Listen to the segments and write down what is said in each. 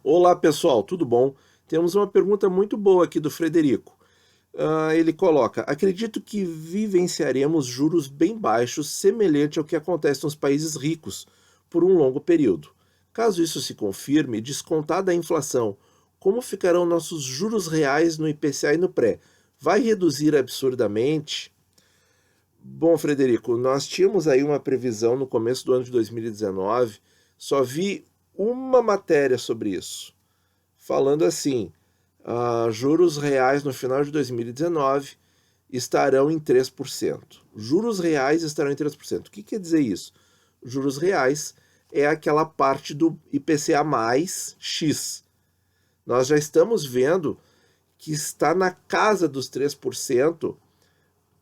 Olá pessoal, tudo bom? Temos uma pergunta muito boa aqui do Frederico. Ele coloca: acredito que vivenciaremos juros bem baixos, semelhante ao que acontece nos países ricos, por um longo período. Caso isso se confirme, descontada a inflação, como ficarão nossos juros reais no IPCA e no pré? Vai reduzir absurdamente? Bom, Frederico, nós tínhamos aí uma previsão no começo do ano de 2019, só vi uma matéria sobre isso, falando assim: juros reais no final de 2019 estarão em 3%. Juros reais estarão em 3%. O que quer dizer isso? Juros reais é aquela parte do IPCA mais X. Nós já estamos vendo que está na casa dos 3%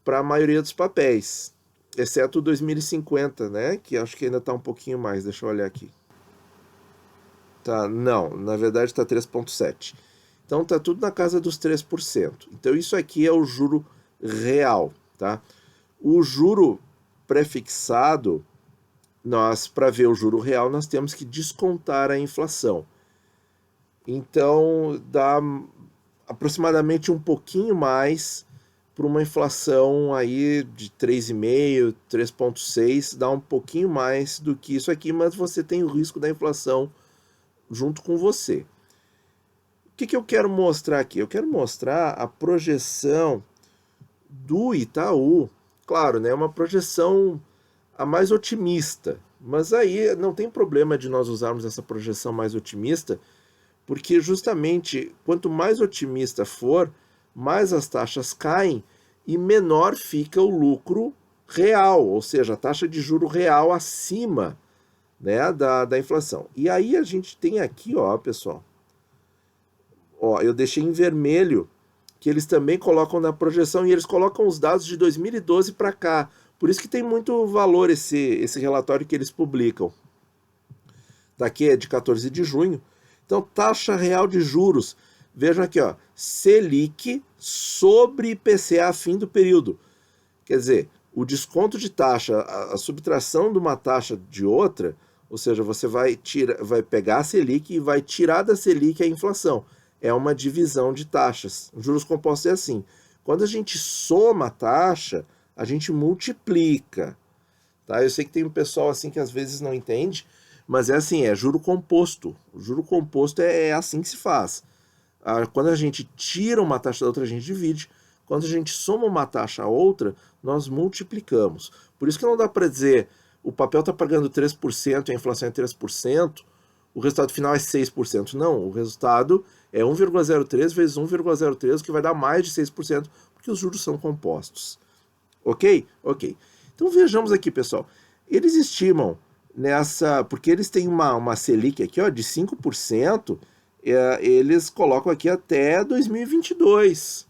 para a maioria dos papéis, exceto 2050, né? Que acho que ainda está um pouquinho mais. Deixa eu olhar aqui. Tá, não, na verdade está 3,7%. Então está tudo na casa dos 3%. Então isso aqui é o juro real, tá? O juro prefixado, para ver o juro real, nós temos que descontar a inflação. Então dá aproximadamente um pouquinho mais para uma inflação aí de 3,5, 3,6, dá um pouquinho mais do que isso aqui, mas você tem o risco da inflação junto com você. O que eu quero mostrar aqui? Eu quero mostrar a projeção do Itaú. Claro, né, uma projeção a mais otimista, mas aí não tem problema de nós usarmos essa projeção mais otimista, porque justamente quanto mais otimista for, mais as taxas caem e menor fica o lucro real, ou seja, a taxa de juro real acima, né, da inflação. E aí a gente tem aqui, ó, pessoal, ó, eu deixei em vermelho, que eles também colocam na projeção, e eles colocam os dados de 2012 para cá. Por isso que tem muito valor esse relatório que eles publicam. Daqui é de 14 de junho. Então, taxa real de juros. Vejam aqui, ó, Selic sobre IPCA a fim do período. Quer dizer, o desconto de taxa, a subtração de uma taxa de outra, ou seja, você vai pegar a Selic e vai tirar da Selic a inflação. É uma divisão de taxas. Os juros compostos é assim. Quando a gente soma a taxa, a gente multiplica. Tá? Eu sei que tem um pessoal assim que às vezes não entende, mas é assim, é juro composto. O juro composto é assim que se faz. Quando a gente tira uma taxa da outra, a gente divide. Quando a gente soma uma taxa a outra, nós multiplicamos. Por isso que não dá para dizer o papel está pagando 3% e a inflação é 3%, o resultado final é 6%. Não, o resultado é 1,03 vezes 1,03, que vai dar mais de 6%, porque os juros são compostos. Ok? Ok. Então vejamos aqui, pessoal. Eles estimam porque eles têm uma Selic aqui, ó, de 5%, eles colocam aqui até 2022.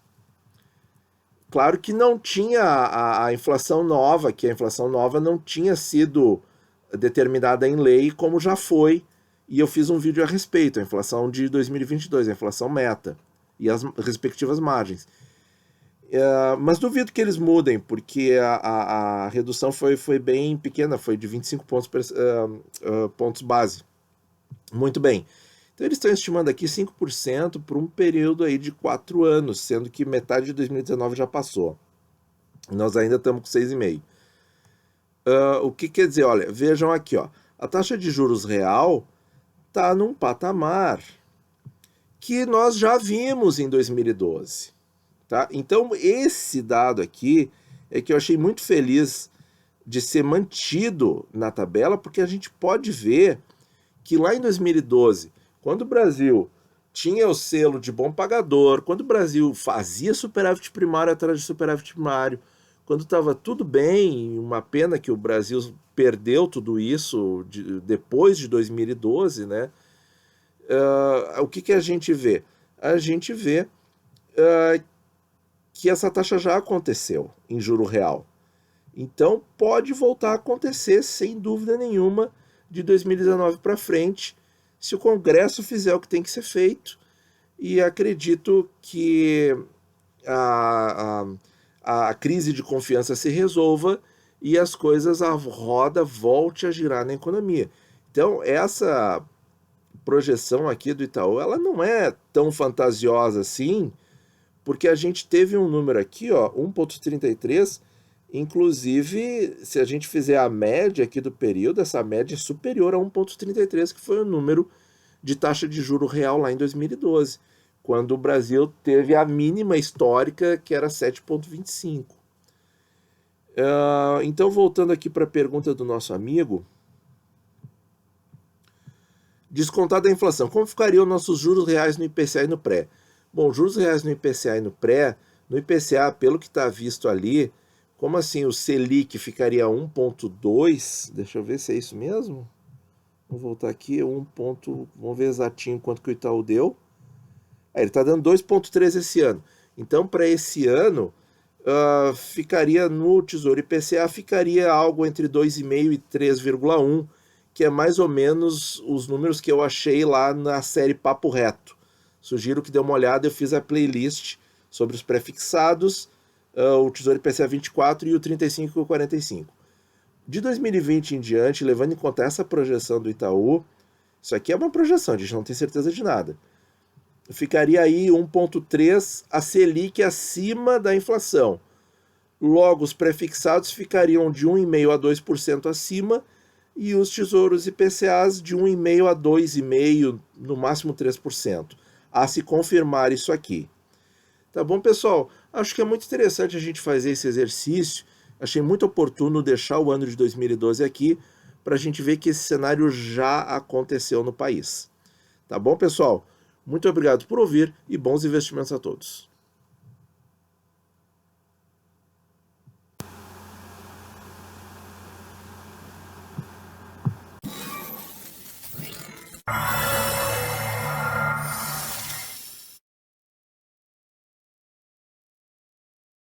Claro que não tinha a inflação nova, que a inflação nova não tinha sido determinada em lei como já foi, e eu fiz um vídeo a respeito, a inflação de 2022, a inflação meta e as respectivas margens. Mas duvido que eles mudem, porque a redução foi bem pequena, foi de 25 pontos base. Muito bem. Então eles estão estimando aqui 5% por um período aí de 4 anos, sendo que metade de 2019 já passou. Nós ainda estamos com 6,5%. O que quer dizer? Olha, vejam aqui, ó, a taxa de juros real está num patamar que nós já vimos em 2012. Tá? Então, esse dado aqui é que eu achei muito feliz de ser mantido na tabela, porque a gente pode ver que lá em 2012, quando o Brasil tinha o selo de bom pagador, quando o Brasil fazia superávit primário atrás de superávit primário, quando estava tudo bem, uma pena que o Brasil perdeu tudo isso depois de 2012, né? O que a gente vê? A gente vê que essa taxa já aconteceu em juro real. Então pode voltar a acontecer, sem dúvida nenhuma, de 2019 para frente, se o Congresso fizer o que tem que ser feito. E acredito que a crise de confiança se resolva e as coisas, a roda volte a girar na economia. Então, essa projeção aqui do Itaú, ela não é tão fantasiosa assim, porque a gente teve um número aqui, ó, 1,33, inclusive, se a gente fizer a média aqui do período, essa média é superior a 1,33, que foi o número de taxa de juro real lá em 2012, quando o Brasil teve a mínima histórica, que era 7,25. Então, voltando aqui para a pergunta do nosso amigo, descontada a inflação, como ficariam nossos juros reais no IPCA e no pré? Bom, juros reais no IPCA e no pré, no IPCA, pelo que está visto ali, como assim o Selic ficaria 1,2? Deixa eu ver se é isso mesmo. Vamos voltar aqui, vamos ver exatinho quanto que o Itaú deu. Ele está dando 2,3 esse ano. Então, para esse ano, ficaria no Tesouro IPCA, ficaria algo entre 2,5 e 3,1, que é mais ou menos os números que eu achei lá na série Papo Reto. Sugiro que dê uma olhada, eu fiz a playlist sobre os prefixados, o Tesouro IPCA 24 e o 35 e o 45. De 2020 em diante, levando em conta essa projeção do Itaú, isso aqui é uma projeção, a gente não tem certeza de nada. Ficaria aí 1,3 a Selic acima da inflação. Logo, os prefixados ficariam de 1,5% a 2% acima e os tesouros IPCAs de 1,5% a 2,5%, no máximo 3%. A se confirmar isso aqui. Tá bom, pessoal? Acho que é muito interessante a gente fazer esse exercício. Achei muito oportuno deixar o ano de 2012 aqui para a gente ver que esse cenário já aconteceu no país. Tá bom, pessoal? Muito obrigado por ouvir e bons investimentos a todos.